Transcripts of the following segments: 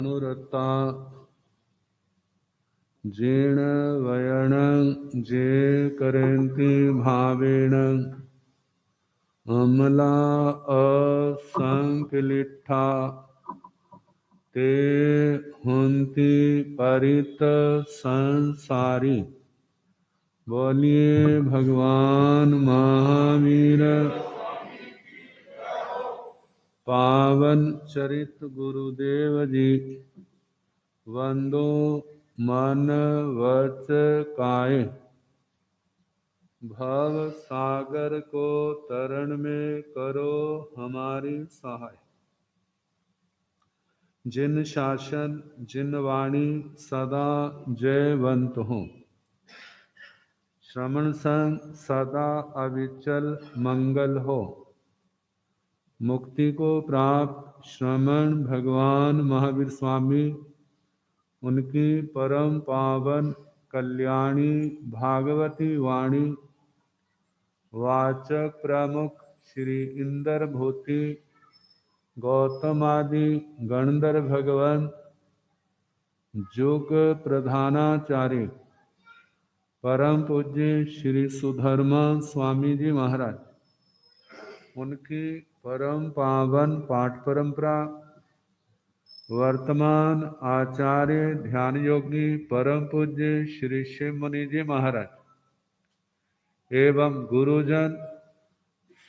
अनुरता जेण वयण जे करन्ति भावेण अमला असंकलिठा ते हुन्ति परित संसारी। बोलिए भगवान महावीर पावन चरित गुरुदेव जी। वंदो मन वच काये भव सागर को तरण में करो हमारी सहाय। जिन शासन जिन वाणी सदा जयवंत हो, श्रवण संग सदा अविचल मंगल हो। मुक्ति को प्राप्त श्रमण भगवान महावीर स्वामी, उनकी परम पावन कल्याणी भागवती वाणी वाचक प्रमुख श्री इंद्र भूति गौतमादि गणधर भगवान जुग प्रधानाचार्य परम पूज्य श्री सुधर्मा स्वामी जी महाराज, उनकी परम पावन पाठ परंपरा वर्तमान आचार्य ध्यान योगी परम पूज्य श्री शिव मुनि जी महाराज एवं गुरुजन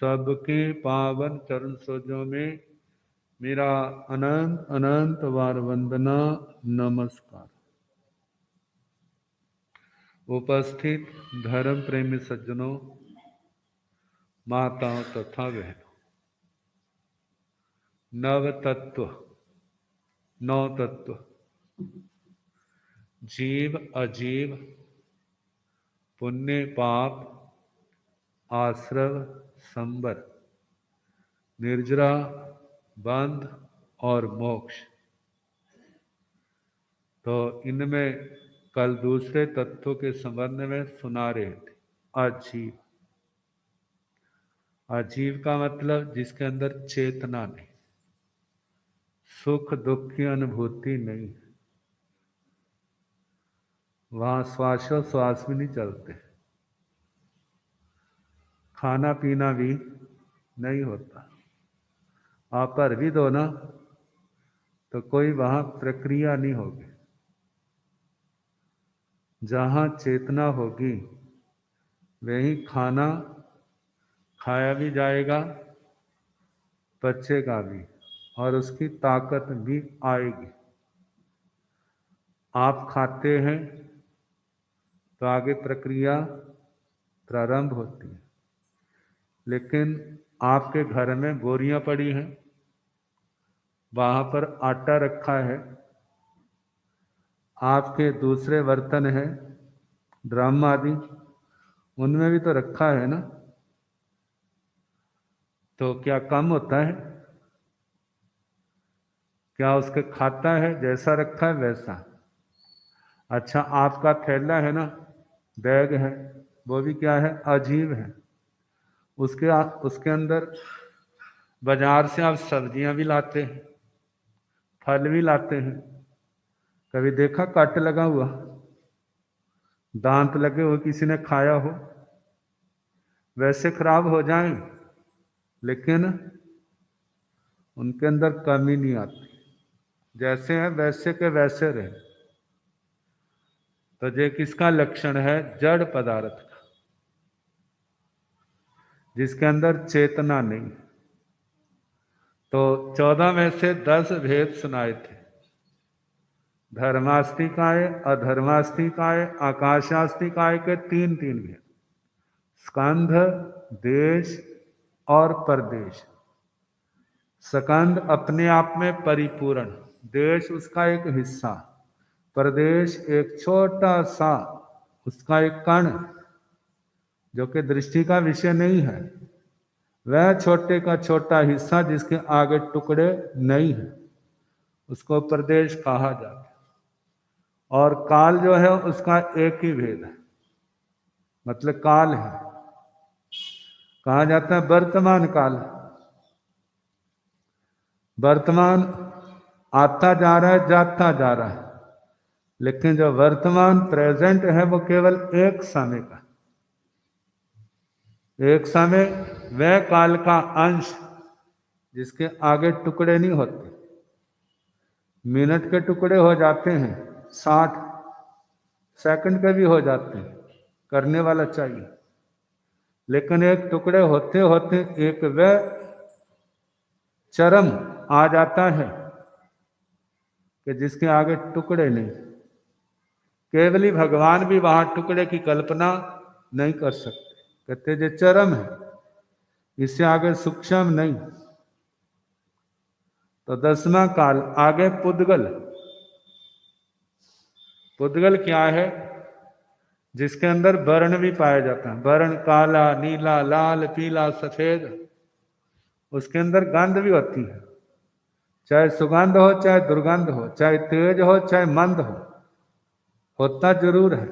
सबके पावन चरण सरोजों में मेरा अनंत अनंत बार वंदना नमस्कार। उपस्थित धर्म प्रेमी सज्जनों, माताओं तथा बहनों, नव तत्व नौ तत्व जीव अजीव पुण्य पाप आश्रव संबर निर्जरा बंध और मोक्ष। तो इनमें कल दूसरे तत्वों के संबंध में सुना रहे थे। अजीव, अजीव का मतलब जिसके अंदर चेतना नहीं, सुख दुख की अनुभूति नहीं, वहां श्वासोश्वास भी नहीं चलते, खाना पीना भी नहीं होता। आप पर भी दो ना तो कोई वहां प्रक्रिया नहीं होगी। जहां चेतना होगी वहीं खाना खाया भी जाएगा, पचेगा भी और उसकी ताकत भी आएगी। आप खाते हैं तो आगे प्रक्रिया प्रारंभ होती है, लेकिन आपके घर में बोरियां पड़ी हैं, वहां पर आटा रखा है, आपके दूसरे बर्तन हैं ड्रम आदि, उनमें भी तो रखा है ना। तो क्या कम होता है? क्या उसके खाता है? जैसा रखा है वैसा। अच्छा, आपका थैला है ना, बैग है, वो भी क्या है? अजीब है। उसके अंदर बाजार से आप सब्जियां भी लाते हैं, फल भी लाते हैं। कभी देखा कट लगा हुआ, दांत लगे हुए, किसी ने खाया हो? वैसे खराब हो जाएं, लेकिन उनके अंदर कमी नहीं आती, जैसे हैं वैसे के वैसे रहे। तो ये किसका लक्षण है? जड़ पदार्थ का, जिसके अंदर चेतना नहीं। तो 14 में से 10 भेद सुनाए थे। धर्मास्तिकाय, अधर्मास्तिकाय, आकाशास्तिकाय के 3 भेद। स्कंध, देश और परदेश। स्कंध अपने आप में परिपूर्ण, देश उसका एक हिस्सा, प्रदेश एक छोटा सा उसका एक कण, जो कि दृष्टि का विषय नहीं है, वह छोटे का छोटा हिस्सा जिसके आगे टुकड़े नहीं है, उसको प्रदेश कहा जाता है। और काल जो है उसका एक ही भेद है, मतलब काल है, कहा जाता है वर्तमान काल। वर्तमान आता जा रहा है, जाता जा रहा है, लेकिन जो वर्तमान प्रेजेंट है वो केवल एक समय का, एक समय वह काल का अंश जिसके आगे टुकड़े नहीं होते। मिनट के टुकड़े हो जाते हैं, 60 सेकंड के भी हो जाते हैं, करने वाला चाहिए, लेकिन एक टुकड़े होते होते एक वह चरम आ जाता है कि जिसके आगे टुकड़े नहीं। केवल ही भगवान भी वहां टुकड़े की कल्पना नहीं कर सकते, कहते जो चरम है, इससे आगे सूक्ष्म नहीं। तो 10वां काल आगे पुद्गल। पुद्गल क्या है? जिसके अंदर वर्ण भी पाया जाता है, वर्ण काला, नीला, लाल, पीला, सफेद। उसके अंदर गंध भी होती है, चाहे सुगंध हो, चाहे दुर्गंध हो, चाहे तेज हो, चाहे मंद हो, होता जरूर है।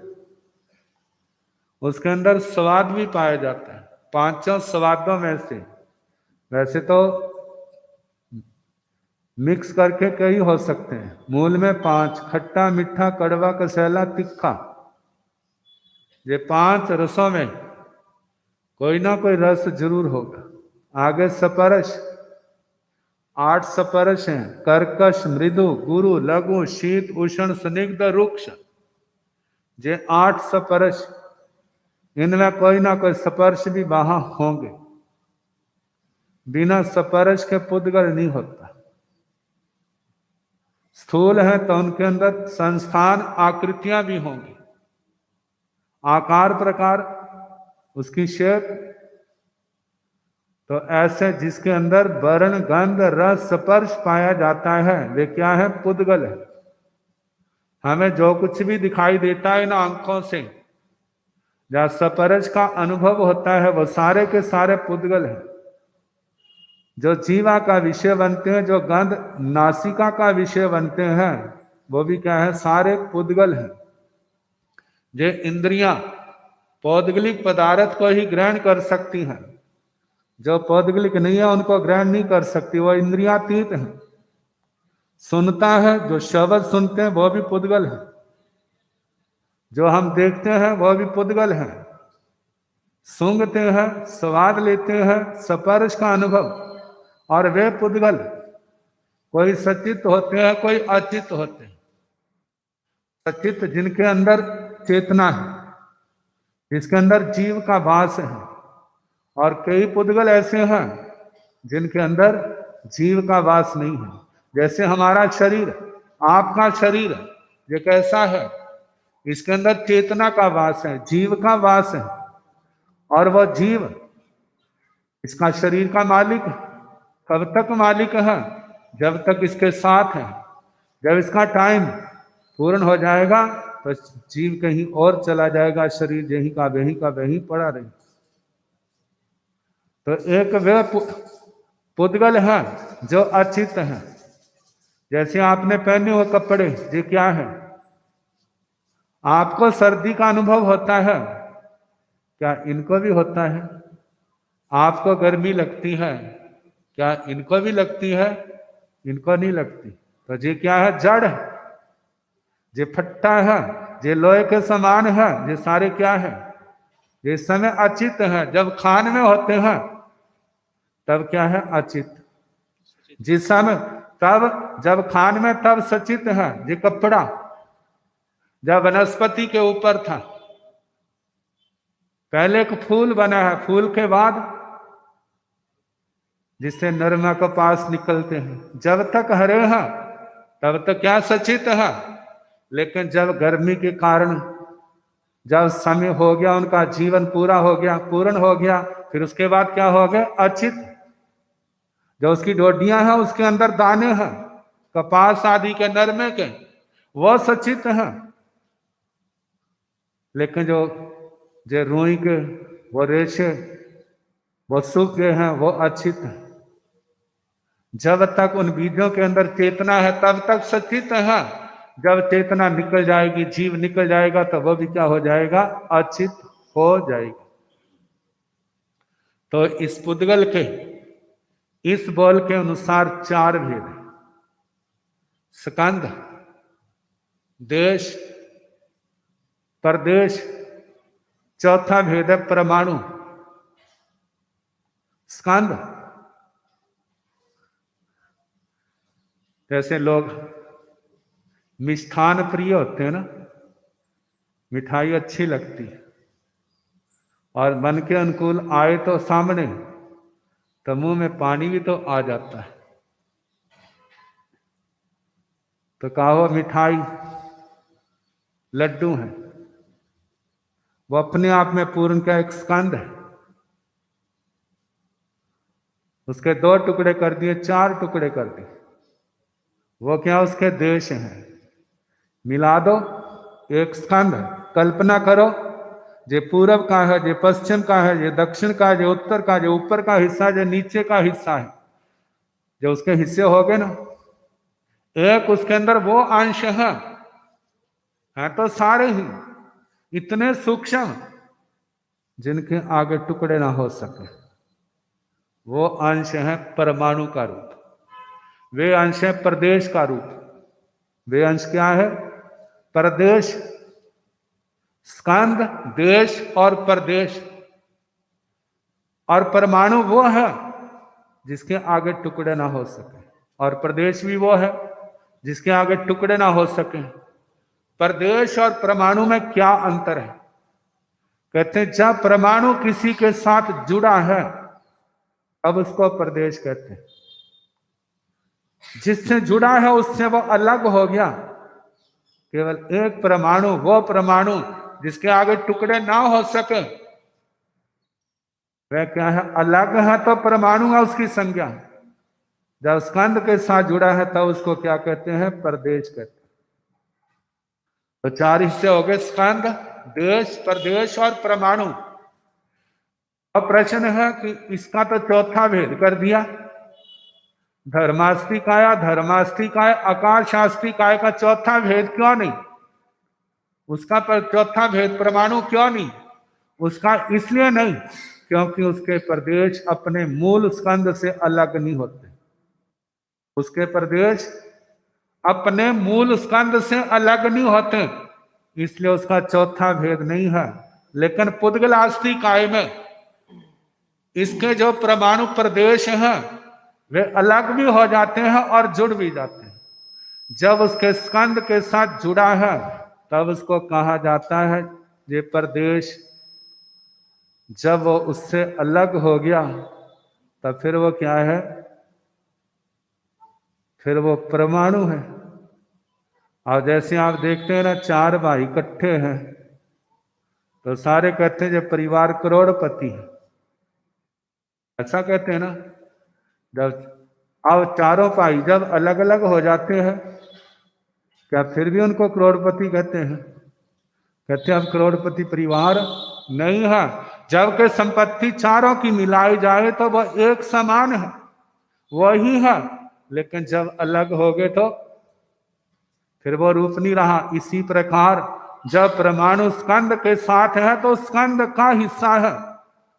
उसके अंदर स्वाद भी पाया जाता है, 5 स्वादों में से। वैसे तो मिक्स करके कई हो सकते हैं, मूल में 5, खट्टा, मीठा, कड़वा, कसैला, तिखा। ये 5 रसों में कोई ना कोई रस जरूर होगा। आगे स्पर्श, 8 स्पर्श हैं, कर्कश, मृदु, गुरु, लघु, शीत, उष्ण, स्निग्ध, रुक्ष। ये 8 स्पर्श, इनमें कोई ना कोई स्पर्श भी वहां होंगे। बिना स्पर्श के पुद्गल नहीं होता। स्थूल है तो उनके अंदर संस्थान आकृतियां भी होंगी, आकार प्रकार, उसकी शेप। तो ऐसे जिसके अंदर वर्ण, गंध, रस, स्पर्श पाया जाता है, वे क्या है? पुद्गल है। हमें जो कुछ भी दिखाई देता है ना आंखों से, जहाँ स्पर्श का अनुभव होता है, वो सारे के सारे पुद्गल है। जो जीवा का विषय बनते हैं, जो गंध नासिका का विषय बनते हैं, वो भी क्या है? सारे पुद्गल हैं। जो इंद्रियां पौद्गलिक पदार्थ को ही ग्रहण कर सकती हैं, जो पौद्गलिक नहीं है उनको ग्रहण नहीं कर सकती, वो इंद्रियातीत है। सुनता है, जो शब्द सुनते हैं वो भी पुद्गल है, जो हम देखते हैं वो भी पुद्गल है। सूंघते हैं, स्वाद लेते हैं, स्पर्श का अनुभव, और वे पुद्गल कोई सचित होते हैं, कोई अचित होते हैं। सचित जिनके अंदर चेतना है, जिसके अंदर जीव का वास है, और कई पुद्गल ऐसे हैं जिनके अंदर जीव का वास नहीं है। जैसे हमारा शरीर, आपका शरीर, ये कैसा है? इसके अंदर चेतना का वास है, जीव का वास है, और वह जीव इसका शरीर का मालिक है। कब तक मालिक है? जब तक इसके साथ है। जब इसका टाइम पूर्ण हो जाएगा तो जीव कहीं और चला जाएगा, शरीर यहीं का वहीं पड़ा रहे। तो एक वे पुद्गल है जो अचित है। जैसे आपने पहने हुए कपड़े, ये क्या है? आपको सर्दी का अनुभव होता है, क्या इनको भी होता है? आपको गर्मी लगती है, क्या इनको भी लगती है? इनको नहीं लगती। तो ये क्या है? जड़ है, ये फट्टा है, ये लोहे के समान है, ये सारे क्या है? ये समय अचित है। जब खान में होते हैं तब क्या है? अचित। जिस समय तब जब खान में तब सचित है। ये कपड़ा जब वनस्पति के ऊपर था, पहले एक फूल बना है, फूल के बाद जिससे नरमा के पास निकलते हैं, जब तक हरे हैं तब तक क्या? सचित है। लेकिन जब गर्मी के कारण जब समय हो गया, उनका जीवन पूरा हो गया, पूर्ण हो गया, फिर उसके बाद क्या हो गए? अचित। जो उसकी डोडियां हैं, उसके अंदर दाने हैं, कपास आदि के नरमे के, वो सचित हैं। लेकिन जो रुई के वो रेशे, वो सूख गए हैं, वो अचित हैं। जब तक उन बीजों के अंदर चेतना है तब तक सचित है। जब चेतना निकल जाएगी, जीव निकल जाएगा, तो वो भी क्या हो जाएगा? अचित हो जाएगा। तो इस पुद्गल के, इस बोल के अनुसार 4 भेद है। स्कंध, देश, प्रदेश, चौथा भेद है परमाणु। स्कंध, जैसे लोग मिष्ठान प्रिय होते हैं ना, मिठाई अच्छी लगती है और मन के अनुकूल आए तो सामने, तो मुंह में पानी भी तो आ जाता है। तो कहो मिठाई, लड्डू है, वो अपने आप में पूर्ण का एक स्कंद है। उसके 2 टुकड़े कर दिए, 4 टुकड़े कर दिए, वो क्या उसके देश हैं। मिला दो, एक स्कंद है। कल्पना करो, जे पूरब का है, जे पश्चिम का है, जे दक्षिण का है, जे उत्तर का, जो ऊपर का हिस्सा, जो नीचे का हिस्सा है, जो उसके हिस्से हो गए ना, एक उसके अंदर वो अंश है तो सारे ही इतने सूक्ष्म जिनके आगे टुकड़े ना हो सके। वो अंश है परमाणु का रूप, वे अंश है प्रदेश का रूप। वे अंश क्या है? प्रदेश, स्कंद, देश और प्रदेश। और परमाणु वो है जिसके आगे टुकड़े ना हो सके, और प्रदेश भी वो है जिसके आगे टुकड़े ना हो सके। प्रदेश और परमाणु में क्या अंतर है? कहते हैं जब परमाणु किसी के साथ जुड़ा है अब उसको प्रदेश कहते हैं। जिससे जुड़ा है उससे वो अलग हो गया। केवल एक परमाणु, वो परमाणु जिसके आगे टुकड़े ना हो सके, वह क्या है? अलग है तो परमाणु है उसकी संज्ञा। जब स्कंद के साथ जुड़ा है तब उसको क्या कहते हैं? प्रदेश कहते हैं। तो 4 हिस्से हो गए, स्कंद, देश, प्रदेश और परमाणु। अब प्रश्न है कि इसका तो चौथा भेद कर दिया। धर्मास्ति काया, धर्मास्ति काय, आकाशास्ति काय का चौथा भेद क्यों नहीं? उसका पर चौथा भेद परमाणु क्यों नहीं? उसका इसलिए नहीं क्योंकि उसके प्रदेश अपने मूल स्कंद से अलग नहीं होते। उसके प्रदेश अपने मूल स्कंद से अलग नहीं होते, इसलिए उसका चौथा भेद नहीं है। लेकिन पुद्गलास्ति काय में इसके जो परमाणु प्रदेश हैं वे अलग भी हो जाते हैं और जुड़ भी जाते हैं। जब उसके स्कंद के साथ जुड़ा है तब उसको कहा जाता है ये प्रदेश। जब वो उससे अलग हो गया तब फिर वो क्या है? फिर वो परमाणु है। और जैसे आप देखते हैं ना, 4 भाई इकट्ठे हैं तो सारे कहते हैं जो परिवार करोड़पति है, ऐसा कहते हैं ना। जब अब चारों भाई जब अलग अलग हो जाते हैं, क्या फिर भी उनको करोड़पति कहते हैं? कहते हैं अब करोड़पति परिवार नहीं है। जबकि संपत्ति चारों की मिलाई जाए तो वह एक समान है, वही है। लेकिन जब अलग हो गए तो फिर वो रूप नहीं रहा। इसी प्रकार जब परमाणु स्कंद के साथ है तो स्कंद का हिस्सा है,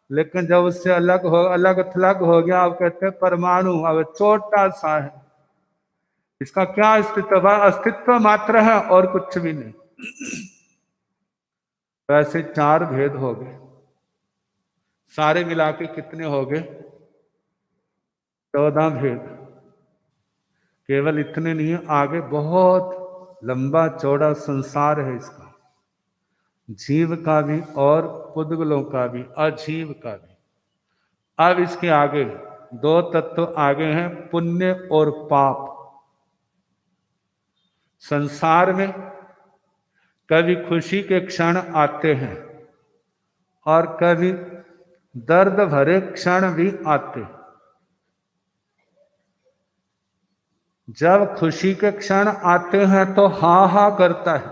लेकिन जब उससे अलग थलग हो गया, अब कहते हैं परमाणु, अब छोटा सा है। इसका क्या अस्तित्व है? अस्तित्व मात्र है और कुछ भी नहीं। वैसे 4 भेद हो गए, सारे मिला के कितने हो गए? 14 भेद। केवल इतने नहीं है, आगे बहुत लंबा चौड़ा संसार है इसका, जीव का भी और पुद्गलों का भी, अजीव का भी। अब इसके आगे 2 तत्व आगे हैं, पुण्य और पाप। संसार में कभी खुशी के क्षण आते हैं और कभी दर्द भरे क्षण भी आते। जब खुशी के क्षण आते हैं तो हा हा करता है,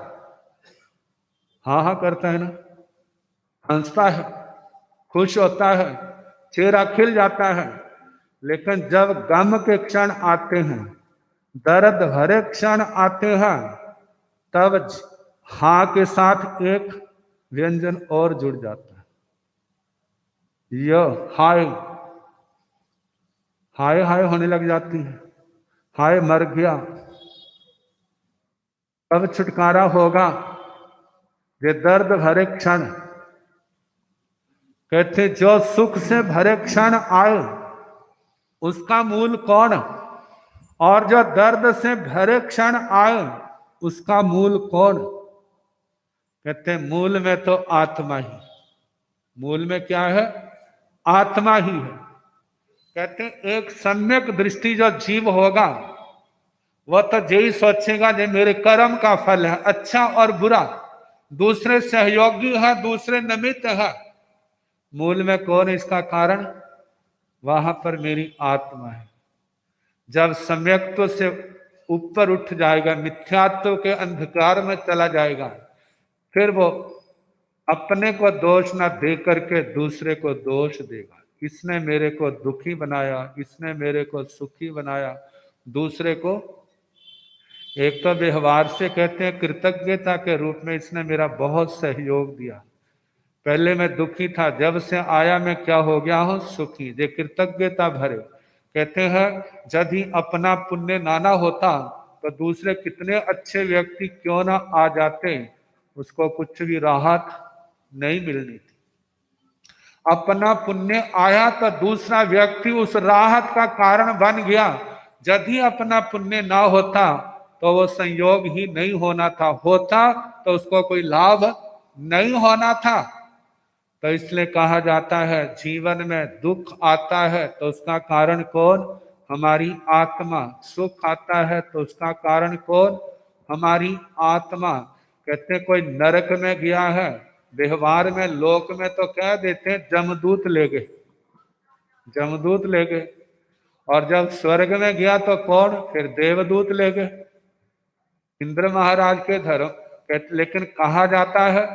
हा हा करता है ना, हंसता है, खुश होता है, चेहरा खिल जाता है। लेकिन जब गम के क्षण आते हैं, दर्द भरे क्षण आते हैं, तब हा के साथ एक व्यंजन और जुड़ जाता है, यह हाय। हाय हाय होने लग जाती है, हाय मर गया, कब छुटकारा होगा? ये दर्द भरे क्षण, कहते जो सुख से भरे क्षण आए उसका मूल कौन, और जो दर्द से भरे क्षण आए उसका मूल कौन? कहते मूल में तो आत्मा ही, मूल में क्या है? आत्मा ही है। कहते एक सम्यक दृष्टि जो जीव होगा वह तो यही सोचेगा जो मेरे कर्म का फल है, अच्छा और बुरा, दूसरे सहयोगी है, दूसरे निमित्त है, मूल में कौन इसका कारण? वहां पर मेरी आत्मा है। जब सम्यक्त्व से ऊपर उठ जाएगा, मिथ्यात्व के अंधकार में चला जाएगा, फिर वो अपने को दोष ना दे करके दूसरे को दोष देगा। इसने मेरे को दुखी बनाया, इसने मेरे को सुखी बनाया, दूसरे को एक तो व्यवहार से कहते हैं कृतज्ञता के रूप में इसने मेरा बहुत सहयोग दिया, पहले मैं दुखी था, जब से आया मैं क्या हो गया हूं? सुखी। ये कृतज्ञता भरे। कहते हैं यदि अपना पुण्य नाना होता तो दूसरे कितने अच्छे व्यक्ति क्यों ना आ जाते, उसको कुछ भी राहत नहीं मिलनी थी। अपना पुण्य आया तो दूसरा व्यक्ति उस राहत का कारण बन गया। यदि अपना पुण्य ना होता तो वो संयोग ही नहीं होना था, होता तो उसको कोई लाभ नहीं होना था। तो इसलिए कहा जाता है जीवन में दुख आता है तो उसका कारण कौन? हमारी आत्मा। सुख आता है तो उसका कारण कौन? हमारी आत्मा। कहते हैं कोई नरक में गया है, व्यवहार में लोक में तो कह देते हैं जमदूत ले गए, जमदूत ले गए, और जब स्वर्ग में गया तो कौन? फिर देवदूत ले गए, इंद्र महाराज के धर्म। लेकिन कहा जाता है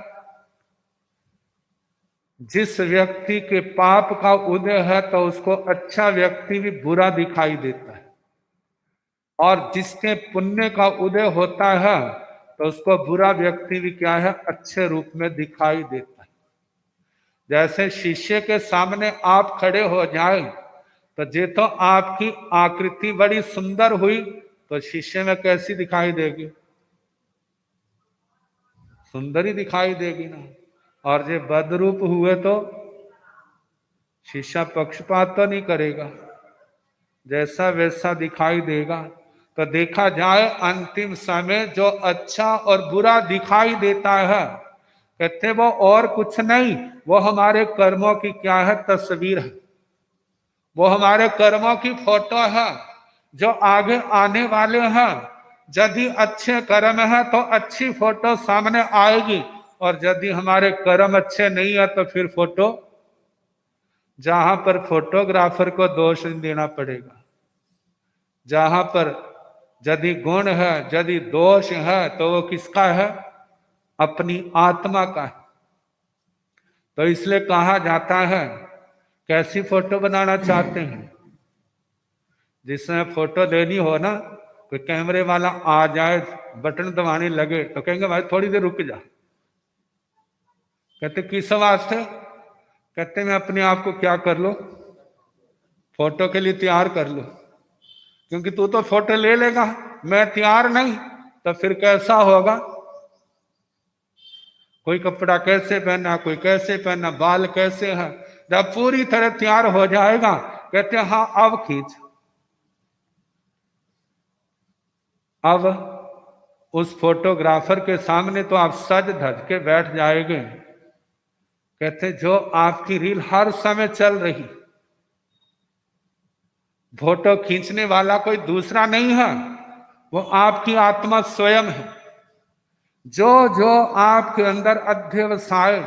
जिस व्यक्ति के पाप का उदय है तो उसको अच्छा व्यक्ति भी बुरा दिखाई देता है, और जिसके पुण्य का उदय होता है तो उसको बुरा व्यक्ति भी क्या है? अच्छे रूप में दिखाई देता है। जैसे शीशे के सामने आप खड़े हो जाए तो जे तो आपकी आकृति बड़ी सुंदर हुई तो शीशे में कैसी दिखाई देगी? सुंदर ही दिखाई देगी ना। और जो बदरूप हुए तो शीशा पक्षपात तो नहीं करेगा, जैसा वैसा दिखाई देगा। तो देखा जाए अंतिम समय जो अच्छा और बुरा दिखाई देता है, कहते वो और कुछ नहीं, वो हमारे कर्मों की क्या है? तस्वीर है, वो हमारे कर्मों की फोटो है जो आगे आने वाले हैं। यदि अच्छे कर्म है तो अच्छी फोटो सामने आएगी, और यदि हमारे कर्म अच्छे नहीं है तो फिर फोटो, जहां पर फोटोग्राफर को दोष देना पड़ेगा, जहां पर यदि गुण है, यदि दोष है तो वो किसका है? अपनी आत्मा का है। तो इसलिए कहा जाता है कैसी फोटो बनाना चाहते हैं? जिसमें फोटो लेनी हो ना, कोई कैमरे वाला आ जाए, बटन दबाने लगे तो कहेंगे भाई थोड़ी देर रुक जा। कहते किस वास्ते? कहते मैं अपने आप को क्या कर लो? फोटो के लिए तैयार कर लो, क्योंकि तू तो फोटो ले लेगा, मैं तैयार नहीं, तो फिर कैसा होगा? कोई कपड़ा कैसे पहना, कोई कैसे पहना, बाल कैसे हैं, जब पूरी तरह तैयार हो जाएगा कहते हैं हाँ अब खींच। अब उस फोटोग्राफर के सामने तो आप सज धज के बैठ जाएंगे। कहते जो आपकी रील हर समय चल रही, फोटो खींचने वाला कोई दूसरा नहीं है, वो आपकी आत्मा स्वयं है। जो जो आपके अंदर अध्यवसाय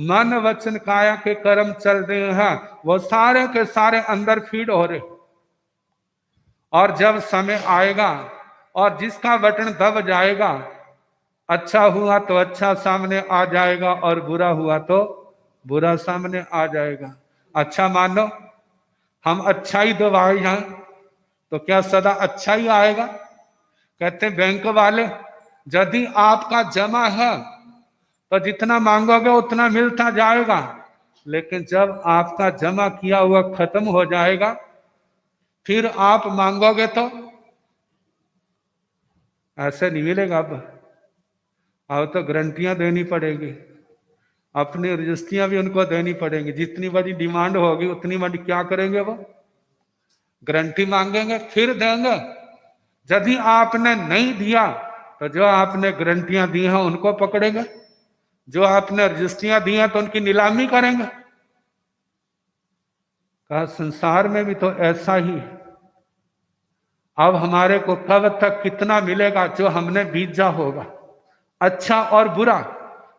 मन वचन काया के कर्म चल रहे हैं वो सारे के सारे अंदर फीड हो रहे। और जब समय आएगा और जिसका बटन दब जाएगा, अच्छा हुआ तो अच्छा सामने आ जाएगा और बुरा हुआ तो बुरा सामने आ जाएगा। अच्छा मानो हम अच्छा ही दबाए जाए तो क्या सदा अच्छा ही आएगा? कहते बैंक वाले यदि आपका जमा है तो जितना मांगोगे उतना मिलता जाएगा, लेकिन जब आपका जमा किया हुआ खत्म हो जाएगा फिर आप मांगोगे तो ऐसे नहीं मिलेगा। अब अब तो गारंटियां देनी पड़ेगी, अपनी रजिस्ट्रियां भी उनको देनी पड़ेंगी। जितनी बड़ी डिमांड होगी उतनी बड़ी क्या करेंगे, वो गारंटी मांगेंगे, फिर देंगे। यदि आपने नहीं दिया तो जो आपने गारंटियां दी हैं उनको पकड़ेंगे, जो आपने रजिस्ट्रियां दी हैं तो उनकी नीलामी करेंगे। कहा संसार में भी तो ऐसा ही है। अब हमारे को कब तक कितना मिलेगा, जो हमने बीजा होगा, अच्छा और बुरा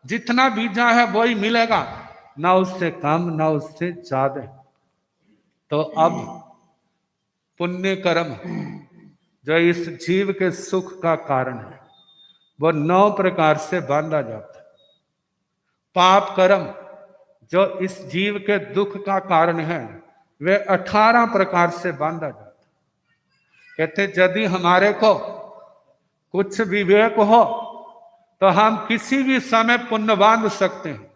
जितना बीजा है वही मिलेगा, ना उससे कम ना उससे ज्यादा। तो अब पुण्य कर्म जो इस जीव के सुख का कारण है वो 9 प्रकार से बांधा जाता है। पाप कर्म जो इस जीव के दुख का कारण है वे 18 प्रकार से बांधा जाता है। कहते यदि हमारे को कुछ विवेक हो तो हम किसी भी समय पुण्य बांध सकते हैं,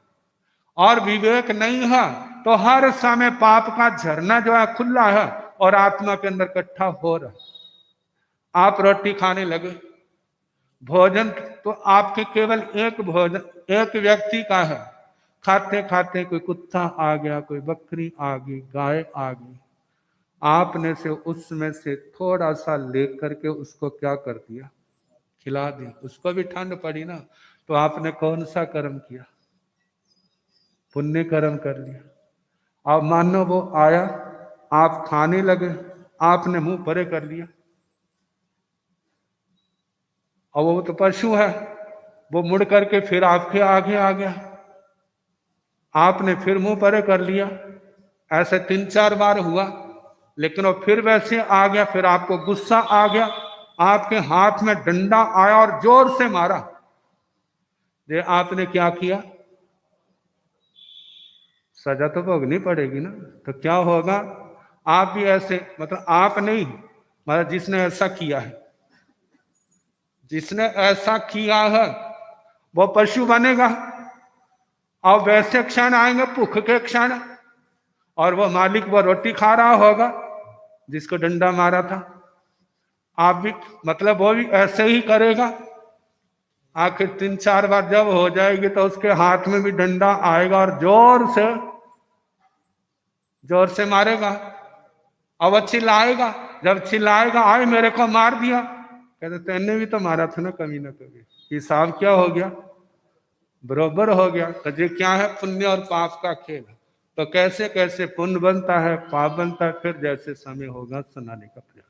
और विवेक नहीं है तो हर समय पाप का झरना जो है खुला है और आत्मा के अंदर इकट्ठा हो रहा है। आप रोटी खाने लगे, भोजन तो आपके केवल एक भोजन एक व्यक्ति का है, खाते खाते कोई कुत्ता आ गया, कोई बकरी आ गई, गाय आ गई, आपने से उसमें से थोड़ा सा लेकर के उसको क्या कर दिया, खिला दी, उसको भी ठंड पड़ी ना, तो आपने कौन सा कर्म किया, पुण्य कर्म कर लिया। अब मानो वो आया, आप खाने लगे, आपने मुंह परे कर लिया, और वो तो पशु है, वो मुड़ करके फिर आपके आगे आ गया, आपने फिर मुंह परे कर लिया। ऐसे 3-4 बार हुआ, लेकिन वो फिर वैसे आ गया, फिर आपको गुस्सा आ गया, आपके हाथ में डंडा आया और जोर से मारा। ये आपने क्या किया, सजा तो भोगनी पड़ेगी ना। तो क्या होगा, आप भी ऐसे, मतलब आप नहीं, मतलब जिसने ऐसा किया है, जिसने ऐसा किया है वो पशु बनेगा। और वैसे क्षण आएंगे, भूख के क्षण, और वो मालिक वो रोटी खा रहा होगा जिसको डंडा मारा था, आप भी, मतलब वो भी ऐसे ही करेगा। आखिर 3-4 बार जब हो जाएगी तो उसके हाथ में भी डंडा आएगा और जोर से मारेगा, और वो चिल्लाएगा। जब चिल्लाएगा, आए मेरे को मार दिया, कहते तेने भी तो मारा था ना कभी ना कभी, हिसाब क्या हो गया, बरोबर हो गया। तो ये क्या है, पुण्य और पाप का खेल। तो कैसे कैसे पुण्य बनता है, पाप बनता है, फिर जैसे समय होगा सुनाने का प्रयास।